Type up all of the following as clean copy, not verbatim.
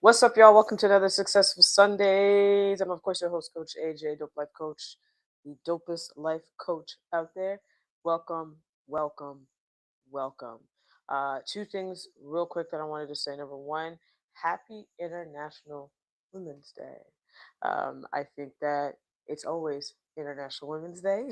What's up, y'all? Welcome to another Successful Sundays. I'm, of course, your host, Coach AJ, Dope Life Coach, the dopest life coach out there. Welcome, welcome, welcome. Two things, real quick, that I wanted to say. Number one, happy International Women's Day. I think that it's always International Women's Day,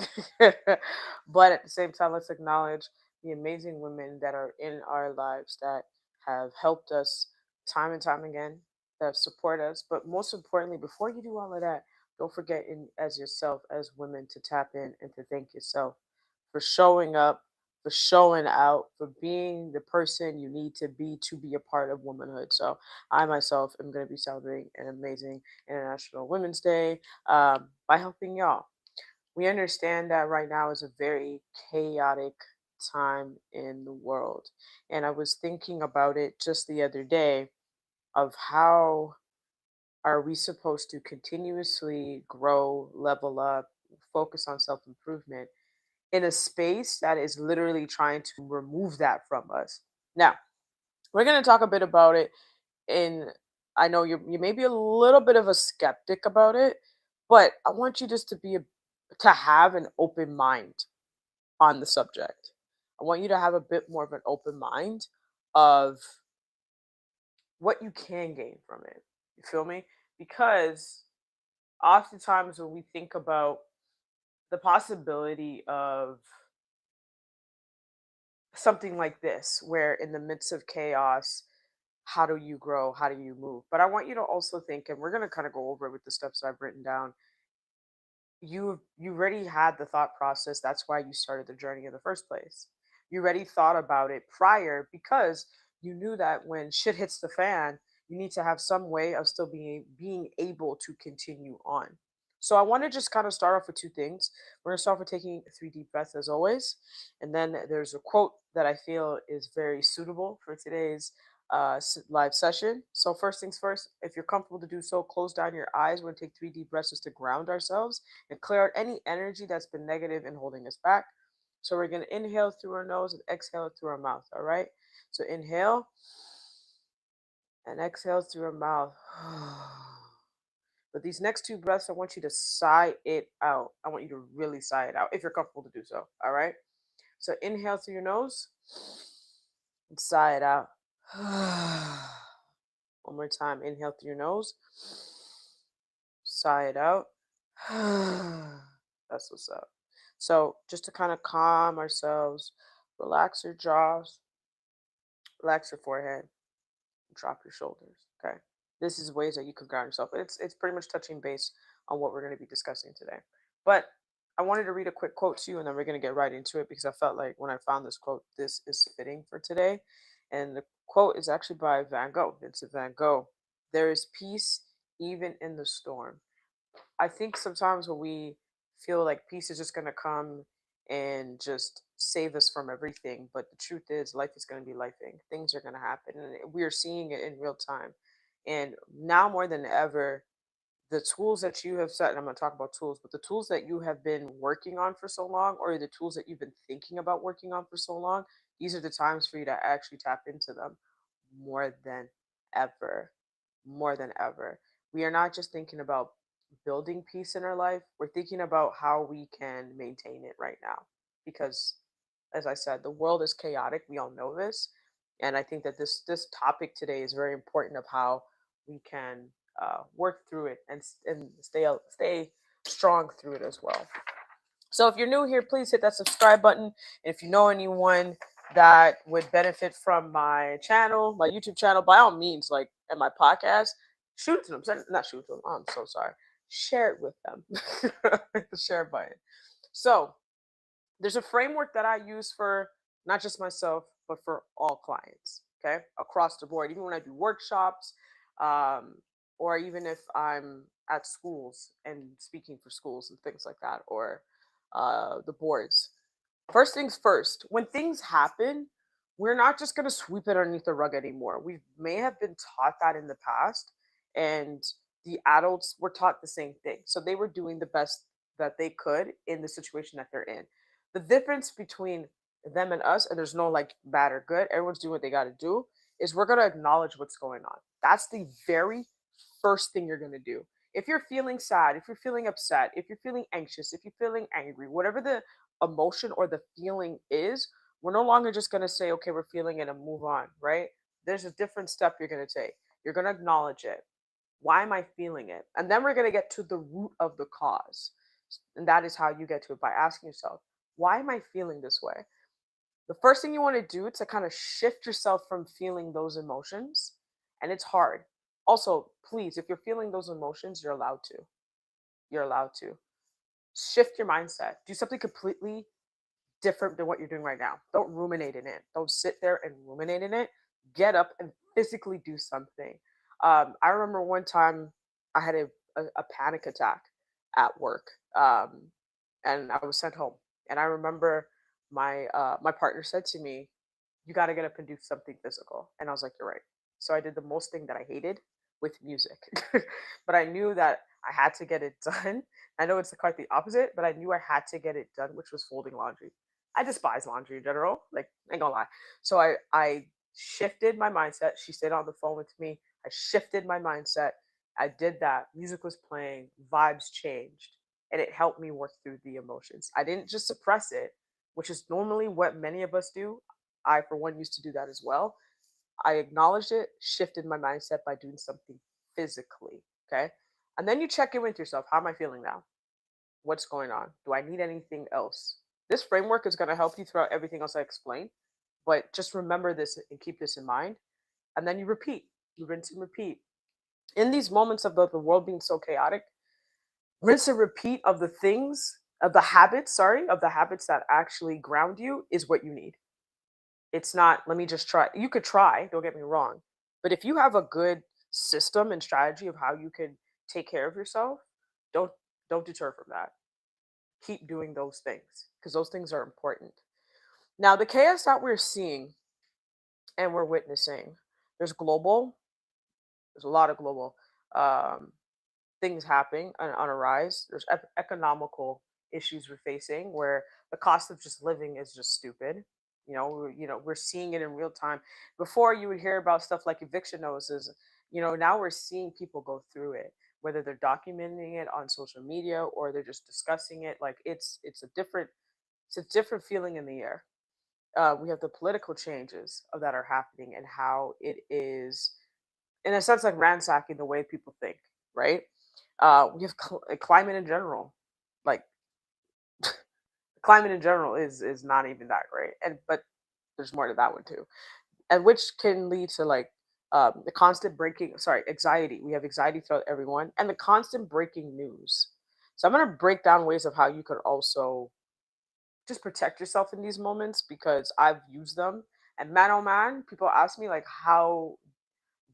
but at the same time, let's acknowledge the amazing women that are in our lives that have helped us time and time again, that support us. But most importantly, before you do all of that, don't forget in as yourself, as women, to tap in and to thank yourself for showing up, for showing out, for being the person you need to be a part of womanhood. So I myself am going to be celebrating an amazing International Women's Day by helping y'all. We understand that right now is a very chaotic time in the world. And I was thinking about it just the other day of how are we supposed to continuously grow, level up, focus on self improvement in a space that is literally trying to remove that from us. Now, we're going to talk a bit about it in I know you may be a little bit of a skeptic about it, but I want you just to to have an open mind on the subject. I want you to have a bit more of an open mind of what you can gain from it. You feel me? Because oftentimes when we think about the possibility of something like this, where in the midst of chaos, how do you grow? How do you move? But I want you to also think, and we're going to kind of go over it with the steps I've written down. You already had the thought process. That's why you started the journey in the first place. You already thought about it prior because you knew that when shit hits the fan, you need to have some way of still being able to continue on. So I want to just kind of start off with two things. We're gonna start with taking three deep breaths as always, and then there's a quote that I feel is very suitable for today's live session. So first things first, if you're comfortable to do so, close down your eyes. We're gonna take three deep breaths just to ground ourselves and clear out any energy that's been negative and holding us back. So we're going to inhale through our nose and exhale through our mouth. All right. So inhale and exhale through our mouth. But these next two breaths, I want you to sigh it out. I want you to really sigh it out if you're comfortable to do so. All right. So inhale through your nose and sigh it out. One more time. Inhale through your nose. Sigh it out. That's what's up. So, just to kind of calm ourselves, relax your jaws, relax your forehead, drop your shoulders. Okay. This is ways that you can ground yourself. It's pretty much touching base on what we're going to be discussing today. But I wanted to read a quick quote to you, and then we're going to get right into it because I felt like when I found this quote, this is fitting for today. And the quote is actually by Van Gogh. Vincent Van Gogh. There is peace even in the storm. I think sometimes when we feel like peace is just going to come and just save us from everything. But the truth is, life is going to be lifing. Things are going to happen, and we are seeing it in real time. And now more than ever, the tools that you have set, and I'm going to talk about tools, but the tools that you have been working on for so long, or the tools that you've been thinking about working on for so long, these are the times for you to actually tap into them more than ever. More than ever. We are not just thinking about building peace in our life, we're thinking about how we can maintain it right now. Because, as I said, the world is chaotic. We all know this. And I think that this topic today is very important of how we can work through it and stay strong through it as well. So if you're new here, please hit that subscribe button. And if you know anyone that would benefit from my channel, my YouTube channel, by all means, like, and my podcast, shoot it to them. Not shoot it to them. Oh, I'm so sorry. Share it with them. Hit the share button. So there's a framework that I use for not just myself, but for all clients, okay, across the board. Even when I do workshops, um, or even if I'm at schools and speaking for schools and things like that, or the boards. First things first, when things happen, we're not just going to sweep it underneath the rug anymore. We may have been taught that in the past, and the adults were taught the same thing. So they were doing the best that they could in the situation that they're in. The difference between them and us, and there's no like bad or good, everyone's doing what they got to do, is we're going to acknowledge what's going on. That's the very first thing you're going to do. If you're feeling sad, if you're feeling upset, if you're feeling anxious, if you're feeling angry, whatever the emotion or the feeling is, we're no longer just going to say, okay, we're feeling it and move on, right? There's a different step you're going to take. You're going to acknowledge it. Why am I feeling it? And then we're going to get to the root of the cause. And that is how you get to it, by asking yourself, why am I feeling this way? The first thing you want to do to kind of shift yourself from feeling those emotions, and it's hard. Also, please, if you're feeling those emotions, you're allowed to. You're allowed to shift your mindset. Do something completely different than what you're doing right now. Don't ruminate in it. Don't sit there and ruminate in it. Get up and physically do something. I remember one time I had a panic attack at work, and I was sent home. And I remember my partner said to me, "You got to get up and do something physical." And I was like, "You're right." So I did the most thing that I hated with music, but I knew that I had to get it done. I know it's quite the opposite, but I knew I had to get it done, which was folding laundry. I despise laundry in general. Like, I ain't gonna lie. So I shifted my mindset. She stayed on the phone with me. I shifted my mindset. I did that. Music was playing, vibes changed, and it helped me work through the emotions. I didn't just suppress it, which is normally what many of us do. I, for one, used to do that as well. I acknowledged it, shifted my mindset by doing something physically. Okay. And then you check in with yourself. How am I feeling now? What's going on? Do I need anything else? This framework is going to help you throughout everything else I explained. But just remember this and keep this in mind. And then you repeat, you rinse and repeat. In these moments of the world being so chaotic, rinse and repeat of the things, of the habits, sorry, of the habits that actually ground you is what you need. It's not, let me just try. You could try, don't get me wrong. But if you have a good system and strategy of how you can take care of yourself, don't don't deter from that. Keep doing those things because those things are important. Now, the chaos that we're seeing and we're witnessing, there's global, there's a lot of global um, things happening on a rise. There's economical issues we're facing where the cost of just living is just stupid. We're seeing it in real time. Before, you would hear about stuff like eviction notices. Now we're seeing people go through it, whether they're documenting it on social media or they're just discussing it. Like, it's a different feeling in the air. We have the political changes that are happening and how it is, in a sense, like ransacking the way people think, right? We have climate in general. Like, climate in general is not even that great, and but there's more to that one too, and which can lead to like the constant breaking. Sorry, anxiety. We have anxiety throughout everyone, and the constant breaking news. So I'm gonna break down ways of how you could also just protect yourself in these moments because I've used them. And man, oh man, people ask me like, how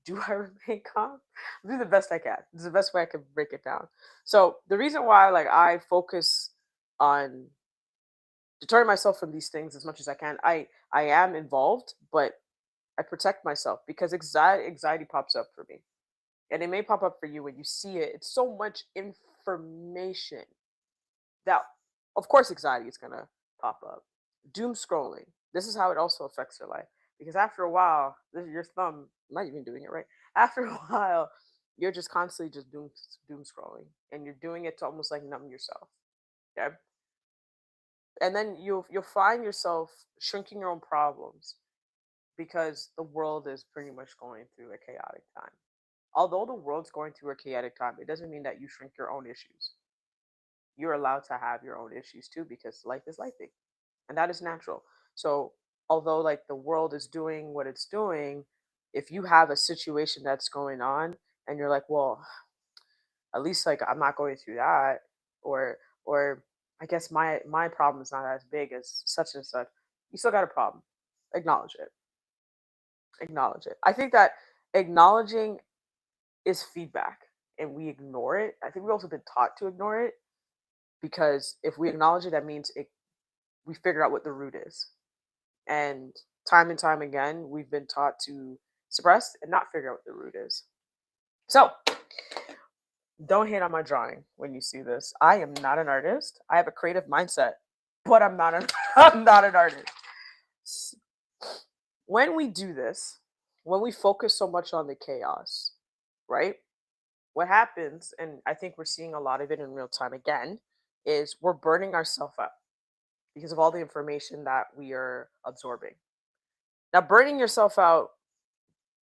do I remain calm? I do the best I can. This is the best way I can break it down. So the reason why, like, I focus on deterring myself from these things as much as I can. I am involved, but I protect myself because anxiety pops up for me. And it may pop up for you when you see it. It's so much information that, of course, anxiety is going to pop up. Doom scrolling. This is how it also affects your life. Because after a while, your thumb, I'm not even doing it right. After a while, you're just constantly just doom scrolling. And you're doing it to almost like numb yourself. Okay. And then you'll find yourself shrinking your own problems because the world is pretty much going through a chaotic time. Although the world's going through a chaotic time, it doesn't mean that you shrink your own issues. You're allowed to have your own issues too because life is lifing, and that is natural. So, although like the world is doing what it's doing, if you have a situation that's going on and you're like, well, at least like I'm not going through that, or I guess my problem is not as big as such and such. You still got a problem. Acknowledge it. Acknowledge it. I think that acknowledging is feedback and we ignore it. I think we've also been taught to ignore it because if we acknowledge it, that means we figure out what the root is. And time again, we've been taught to suppress and not figure out what the root is. So don't hate on my drawing when you see this. I am not an artist. I have a creative mindset, but I'm not an I'm not an artist. S- When we do this, when we focus so much on the chaos, right? What happens, and I think we're seeing a lot of it in real time again, is we're burning ourselves up because of all the information that we are absorbing. Now, burning yourself out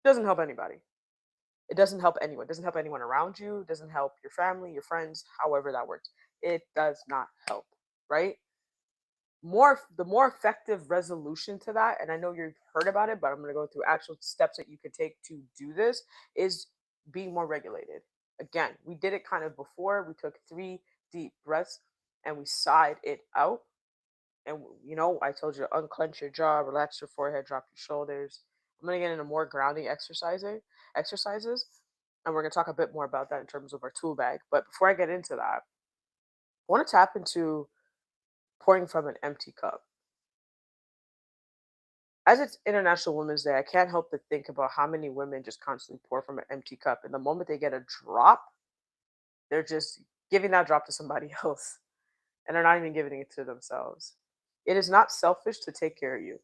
doesn't help anybody. It doesn't help anyone. It doesn't help anyone around you. It doesn't help your family, your friends, however that works. It does not help, right? The more effective resolution to that, and I know you've heard about it, but I'm going to go through actual steps that you could take to do this, is being more regulated. Again, we did it kind of before. We took 3 deep breaths and we sighed it out. And I told you to unclench your jaw, relax your forehead, drop your shoulders. I'm gonna get into more grounding exercises, and we're gonna talk a bit more about that in terms of our tool bag. But before I get into that, I want to tap into pouring from an empty cup. As it's International Women's Day, I can't help but think about how many women just constantly pour from an empty cup, and the moment they get a drop, they're just giving that drop to somebody else, and they're not even giving it to themselves. It is not selfish to take care of you.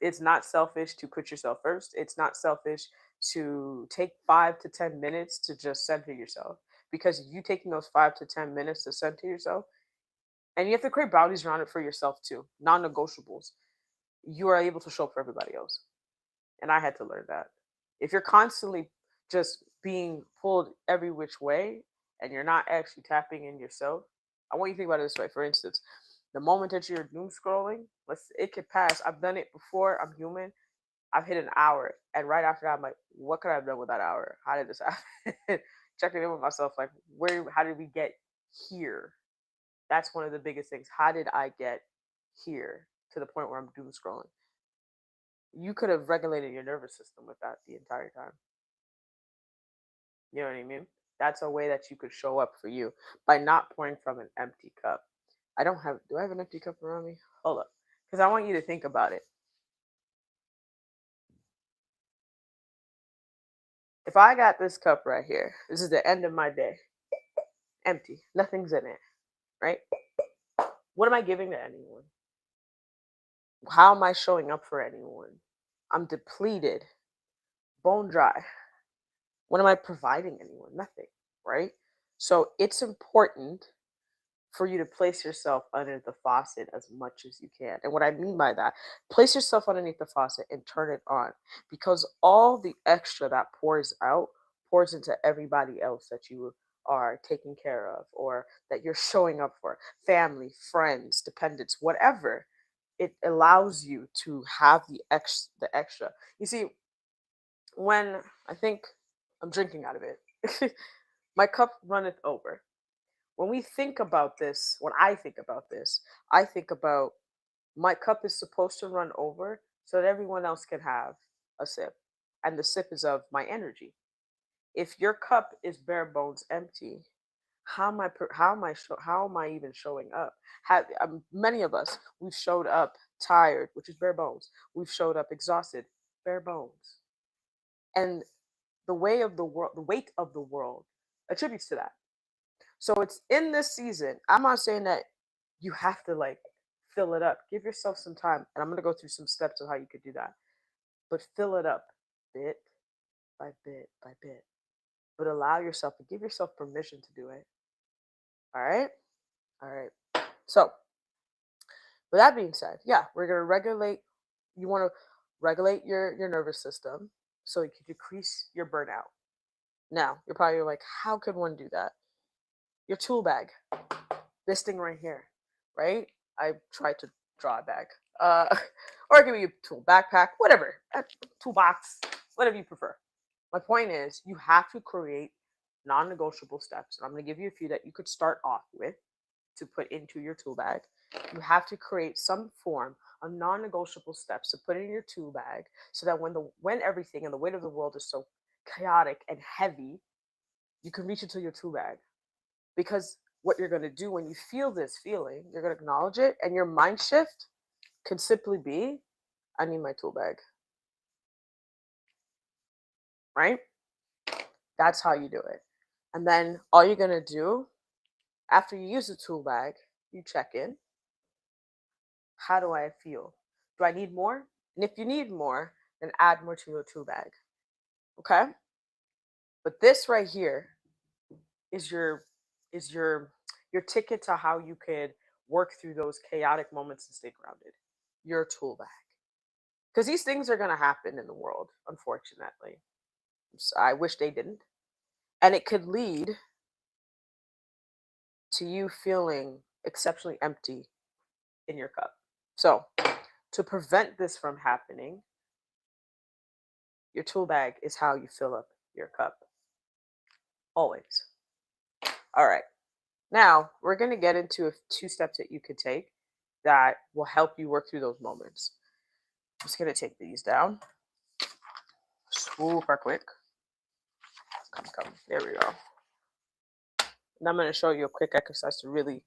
It's not selfish to put yourself first. It's not selfish to take 5 to 10 minutes to just center yourself. Because you taking those 5 to 10 minutes to center yourself, and you have to create boundaries around it for yourself too, non negotiables. You are able to show up for everybody else. And I had to learn that. If you're constantly just being pulled every which way and you're not actually tapping in yourself, I want you to think about it this way. For instance, the moment that you're doom scrolling, it could pass. I've done it before. I'm human. I've hit an hour, and right after that, I'm like, what could I have done with that hour? How did this happen? Checking in with myself, like, how did we get here? That's one of the biggest things. How did I get here to the point where I'm doom scrolling? You could have regulated your nervous system with that the entire time. You know what I mean? That's a way that you could show up for you by not pouring from an empty cup. Do I have an empty cup around me? Hold up. Because I want you to think about it. If I got this cup right here, this is the end of my day, empty, nothing's in it, right? What am I giving to anyone? How am I showing up for anyone? I'm depleted, bone dry. What am I providing anyone? Nothing, right? So it's important for you to place yourself under the faucet as much as you can. And what I mean by that, place yourself underneath the faucet and turn it on because all the extra that pours out pours into everybody else that you are taking care of or that you're showing up for family, friends, dependents, whatever. It allows you to have the extra. You see, when I think I'm drinking out of it, my cup runneth over. When we think about this, when I think about this, I think about my cup is supposed to run over so that everyone else can have a sip. And the sip is of my energy. If your cup is bare bones empty, how am I even showing up? Have many of us, we've showed up tired, which is bare bones. We've showed up exhausted, bare bones. And the weight of the world attributes to that. So it's in this season. I'm not saying that you have to like fill it up. Give yourself some time. And I'm going to go through some steps of how you could do that. But fill it up bit by bit by bit. But allow yourself and give yourself permission to do it. All right? All right. So, with that being said, yeah, we're going to regulate. You want to regulate your nervous system so you can decrease your burnout. Now, you're probably like, how could one do that? Your tool bag, this thing right here, right? I tried to draw a bag, or give you a tool backpack, whatever, toolbox, whatever you prefer. My point is, you have to create non-negotiable steps, and I'm going to give you a few that you could start off with to put into your tool bag. You have to create some form of non-negotiable steps to put in your tool bag, so that when everything and the weight of the world is so chaotic and heavy, you can reach into your tool bag. Because what you're going to do when you feel this feeling, you're going to acknowledge it, and your mind shift can simply be, I need my tool bag, right? That's how you do it. And then all you're going to do after you use the tool bag, you check in. How do I feel? Do I need more? And if you need more, then add more to your tool bag. Okay? But this right here is your ticket to how you could work through those chaotic moments and stay grounded. Your tool bag. Because these things are going to happen in the world, unfortunately. So I wish they didn't. And it could lead to you feeling exceptionally empty in your cup. So, to prevent this from happening, your tool bag is how you fill up your cup. Always. All right. Now, we're going to get into two steps that you could take that will help you work through those moments. I'm just going to take these down super quick. Come. There we go. And I'm going to show you a quick exercise to really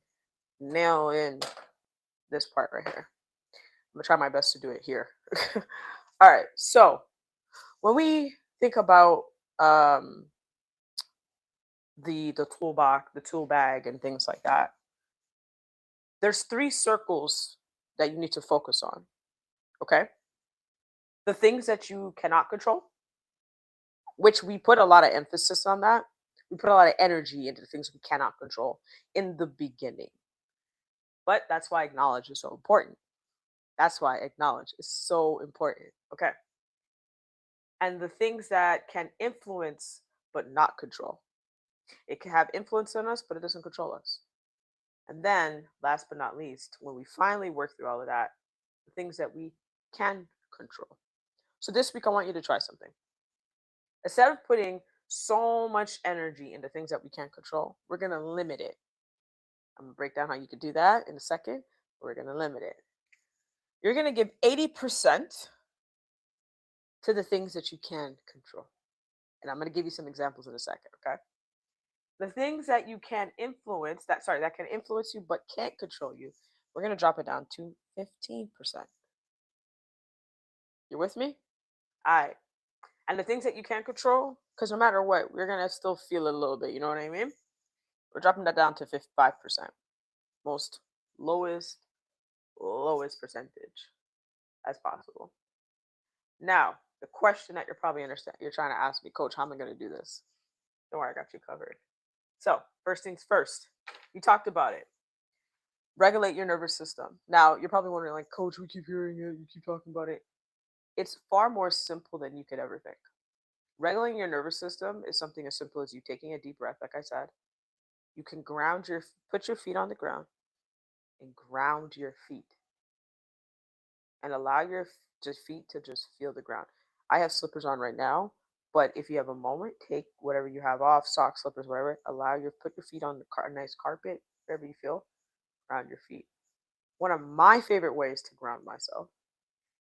nail in this part right here. I'm going to try my best to do it here. All right. So, when we think about the toolbox, the tool bag, and things like that, there's three circles that you need to focus on. Okay. The things that you cannot control, which we put a lot of emphasis on that. We put a lot of energy into the things we cannot control in the beginning. But that's why acknowledge is so important. That's why acknowledge is so important. Okay. And the things that can influence but not control. It can have influence on us, but it doesn't control us. And then, last but not least, when we finally work through all of that, the things that we can control. So this week, I want you to try something. Instead of putting so much energy into things that we can't control, we're going to limit it. I'm going to break down how you can do that in a second. We're going to limit it. You're going to give 80% to the things that you can control. And I'm going to give you some examples in a second, okay? The things that you can influence, that can influence you but can't control you, we're going to drop it down to 15%. You're with me? All right. And the things that you can't control, because no matter what, we're going to still feel it a little bit. You know what I mean? We're dropping that down to 55%. Most lowest percentage as possible. Now, the question that you're trying to ask me, Coach, how am I going to do this? Don't worry, I got you covered. So, first things first, you talked about it. Regulate your nervous system. Now, you're probably wondering, like, Coach, we keep hearing it, you keep talking about it. It's far more simple than you could ever think. Regulating your nervous system is something as simple as you taking a deep breath, like I said. You can put your feet on the ground and ground your feet and allow your feet to just feel the ground. I have slippers on right now, but if you have a moment, take whatever you have off, socks, slippers, whatever. Put your feet on a nice carpet, wherever you feel, ground your feet. One of my favorite ways to ground myself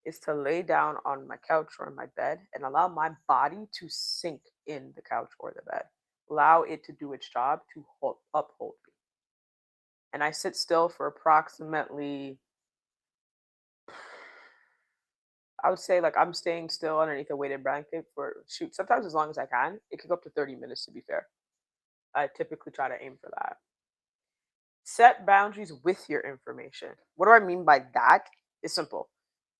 is to lay down on my couch or in my bed and allow my body to sink in the couch or the bed. allow it to do its job to uphold me. And I sit still for approximately, I would say, like, I'm staying still underneath a weighted blanket for, shoot, sometimes as long as I can. It could go up to 30 minutes, to be fair. I typically try to aim for that. Set boundaries with your information. What do I mean by that? It's simple.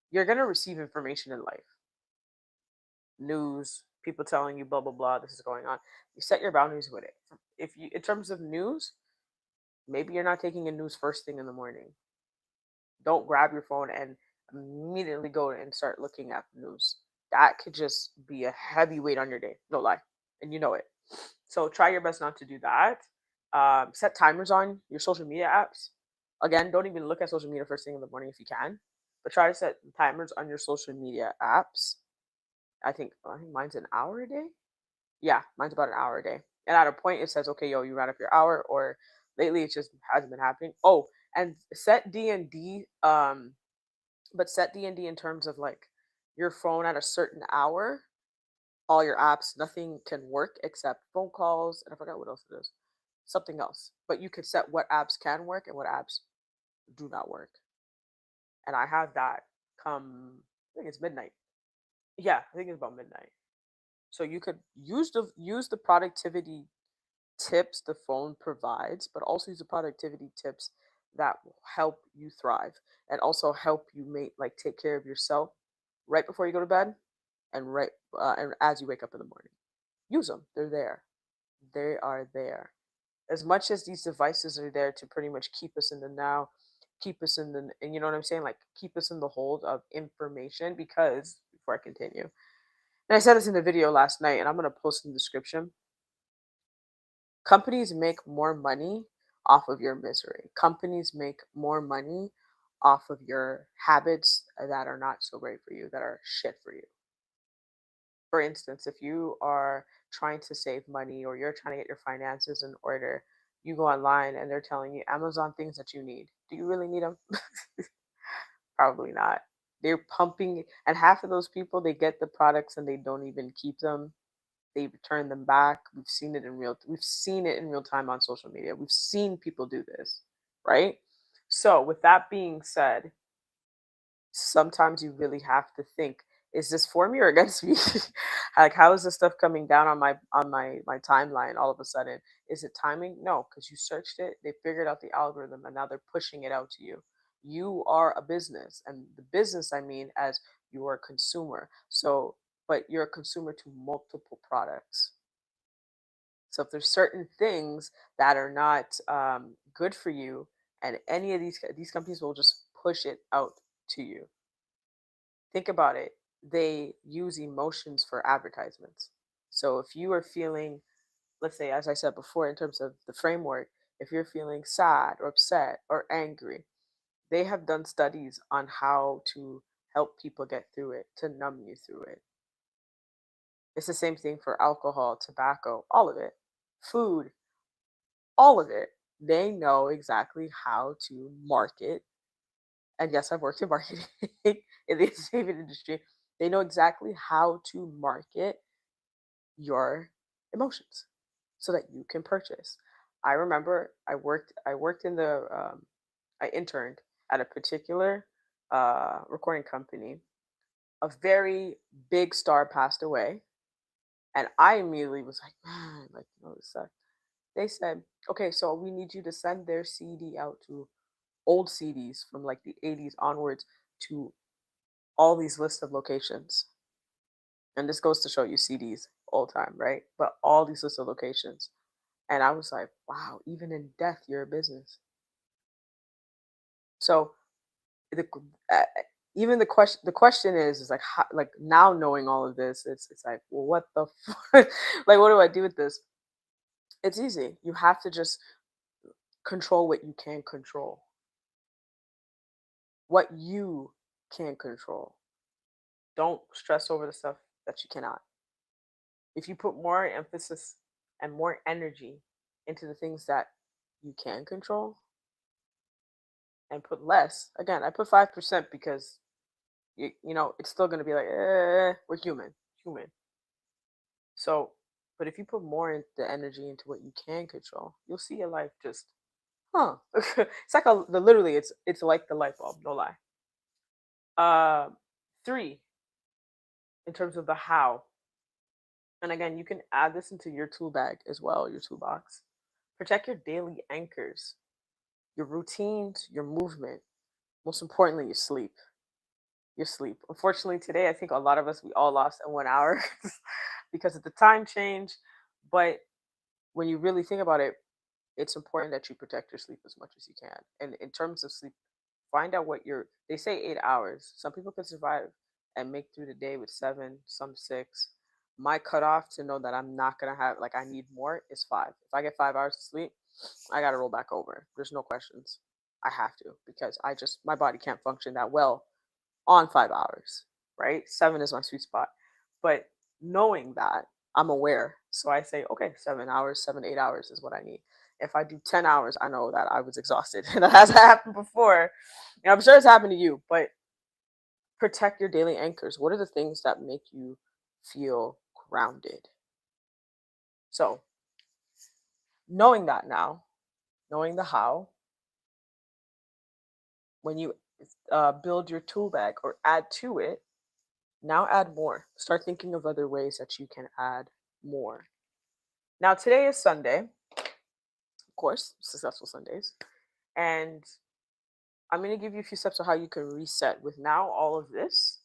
You're going to receive information in life, news, people telling you blah, blah, blah, this is going on. You set your boundaries with it. If you, in terms of news, maybe you're not taking in news first thing in the morning. Don't grab your phone and immediately go and start looking at the news. That could just be a heavy weight on your day. No lie. And you know it. So try your best not to do that. Set timers on your social media apps. Again, don't even look at social media first thing in the morning if you can, but try to set timers on your social media apps. I think mine's an hour a day. Yeah, mine's about an hour a day. And at a point it says, okay, yo, you ran up your hour, or lately it just hasn't been happening. Oh, and set D&D, but set D&D in terms of like your phone at a certain hour, all your apps, nothing can work except phone calls, and I forgot what else it is. Something else. But you could set what apps can work and what apps do not work. And I have that come, I think it's midnight. Yeah, I think it's about midnight. So you could use the productivity tips the phone provides, but also use the productivity tips that will help you thrive and also help you make, like, take care of yourself right before you go to bed and right and as you wake up in the morning. Use them. They're there. They are there. As much as these devices are there to pretty much keep us in the now, keep us in the, and you know what I'm saying, like keep us in the hold of information. Because before I continue, and I said this in the video last night, and I'm gonna post in the description. Companies make more money off of your misery. Companies make more money off of your habits that are not so great for you, that are shit for you. For instance, if you are trying to save money or you're trying to get your finances in order, you go online and they're telling you Amazon things that you need. Do you really need them? Probably not. They're pumping, and half of those people, they get the products and they don't even keep them. They return them back. We've seen it in real time on social media. We've seen people do this, right? So, with that being said, sometimes you really have to think, is this for me or against me? Like, how is this stuff coming down on my timeline all of a sudden? Is it timing? No, because you searched it, they figured out the algorithm, and now they're pushing it out to you. You are a business, and the business, I mean, as you are a consumer. So, but you're a consumer to multiple products. So if there's certain things that are not good for you, and any of these companies will just push it out to you. Think about it. They use emotions for advertisements. So if you are feeling, let's say, as I said before, in terms of the framework, if you're feeling sad or upset or angry, they have done studies on how to help people get through it, to numb you through it. It's the same thing for alcohol, tobacco, all of it, food, all of it. They know exactly how to market. And yes, I've worked in marketing in the entertainment industry. They know exactly how to market your emotions so that you can purchase. I remember I worked in the I interned at a particular recording company. A very big star passed away, and I immediately was like, man, like, this sucks. They said, okay, so we need you to send their CD out to old CDs from like the 80s onwards to all these lists of locations. And this goes to show you CDs all time, right? But all these lists of locations. And I was like, wow, even in death, you're a business. So the uh, even the question is like, how, like, now knowing all of this, it's like, well, what the like, what do I do with this? It's easy. You have to just control what you can control, what you can control. Don't stress over the stuff that you cannot. If you put more emphasis and more energy into the things that you can control and put less, again, I put 5% because it's still going to be like, we're human. So But if you put more in the energy into what you can control, you'll see your life just, huh. It's like literally, it's like the light bulb, no lie. Uh, Three, in terms of the how, and again, you can add this into your tool bag as well, your toolbox. Protect your daily anchors, your routines, your movement. Most importantly, your sleep. Your sleep. Unfortunately, today I think a lot of us we all lost a 1 hour because of the time change. But when you really think about it, it's important that you protect your sleep as much as you can. And in terms of sleep, find out what your they say 8 hours. Some people can survive and make through the day with seven, some six. My cutoff to know that I'm not gonna have like I need more is five. If I get 5 hours of sleep, I gotta roll back over. There's no questions. I have to because I just my body can't function that well on 5 hours, right? Seven is my sweet spot. But knowing that, I'm aware. So I say, okay, 7 hours, 7, 8 hours is what I need. If I do 10 hours, I know that I was exhausted. And that hasn't happened before. And I'm sure it's happened to you, but protect your daily anchors. What are the things that make you feel grounded? So knowing that now, knowing the how, when you build your tool bag or add to it, now add more. Start thinking of other ways that you can add more. Now, today is Sunday, of course, successful Sundays. And I'm going to give you a few steps of how you can reset with now all of this,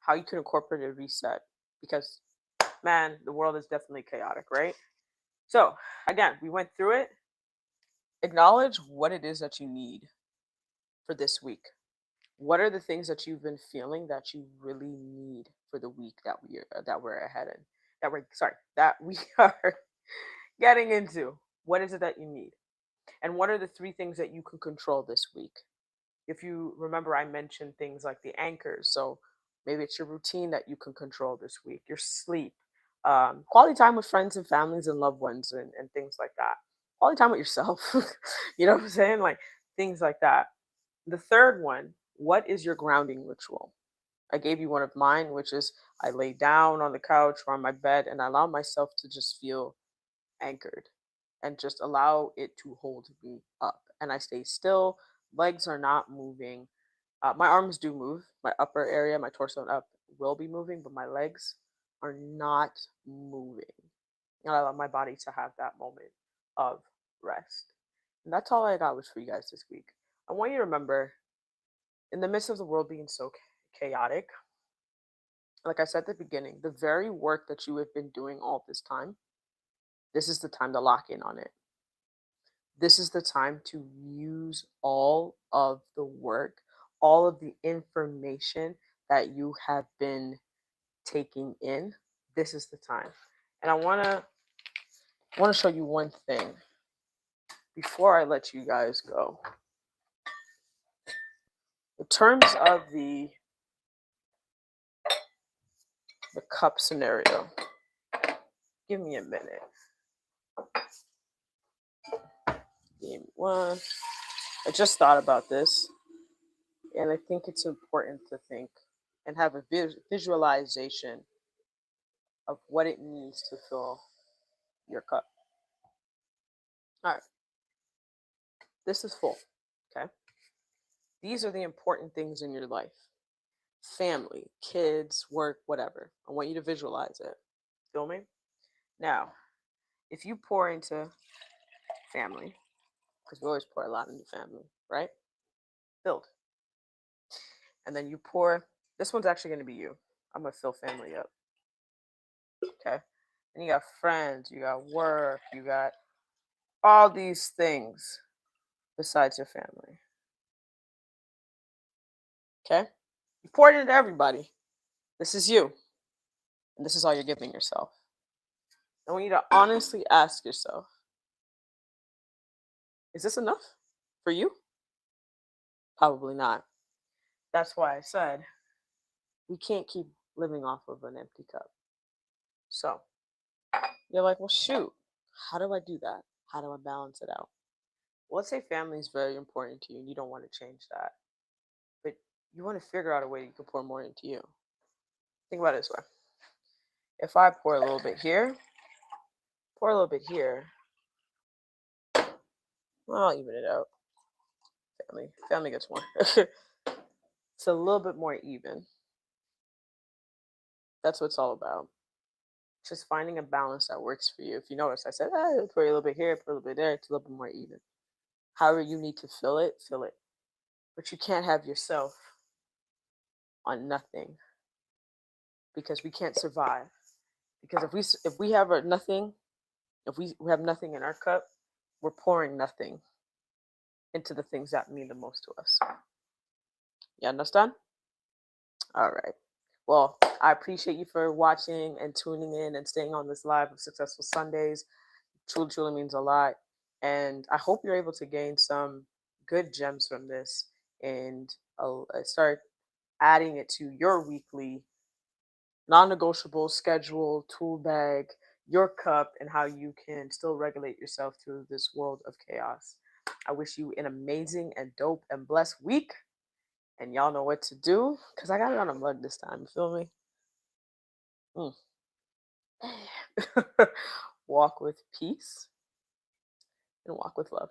how you can incorporate a reset. Because, man, the world is definitely chaotic, right? So, again, we went through it. Acknowledge what it is that you need for this week. What are the things that you've been feeling that you really need for the week that we're ahead in? That we are getting into. What is it that you need? And what are the three things that you can control this week? If you remember, I mentioned things like the anchors. So maybe it's your routine that you can control this week, your sleep, quality time with friends and families and loved ones, and things like that. Quality time with yourself. You know what I'm saying? Like things like that. The third one, what is your grounding ritual? I gave you one of mine, which is I lay down on the couch or on my bed and I allow myself to just feel anchored and just allow it to hold me up. And I stay still, legs are not moving. My arms do move, my upper area, my torso and up will be moving, but my legs are not moving. And I allow my body to have that moment of rest. And that's all I got was for you guys this week. I want you to remember, in the midst of the world being so chaotic, like I said at the beginning, the very work that you have been doing all this time, this is the time to lock in on it. This is the time to use all of the work, all of the information that you have been taking in. This is the time. And I want to show you one thing before I let you guys go. In terms of the cup scenario, give me a minute. Give me one. I just thought about this, and I think it's important to think and have a visualization of what it means to fill your cup. All right, this is full. Okay, these are the important things in your life: family, kids, work, whatever. I want you to visualize it. Feel me? Now, if you pour into family, because we always pour a lot into family, right? Filled. And then you pour, this one's actually going to be you. I'm going to fill family up. Okay. And you got friends, you got work, you got all these things besides your family. Okay. You poured it into everybody. This is you. And this is all you're giving yourself. I want you to honestly ask yourself, is this enough for you? Probably not. That's why I said we can't keep living off of an empty cup. So you're like, well, shoot, how do I do that? How do I balance it out? Well, let's say family is very important to you and you don't want to change that, but you want to figure out a way you can pour more into you. Think about it this way: if I pour a little bit here Pour a little bit here. Well, I'll even it out. Family gets more. It's a little bit more even. That's what it's all about. Just finding a balance that works for you. If you notice, I said, pour a little bit here, pour a little bit there. It's a little bit more even. However you need to fill it, fill it. But you can't have yourself on nothing because we can't survive. Because if we have nothing, if we have nothing in our cup, we're pouring nothing into the things that mean the most to us. You understand? All right. Well, I appreciate you for watching and tuning in and staying on this live of Successful Sundays. Truly, truly means a lot. And I hope you're able to gain some good gems from this and start adding it to your weekly non-negotiable schedule, tool bag, your cup, and how you can still regulate yourself through this world of chaos. I wish you an amazing and dope and blessed week. And y'all know what to do because I got it on a mug this time. You feel me? Mm. Walk with peace and walk with love.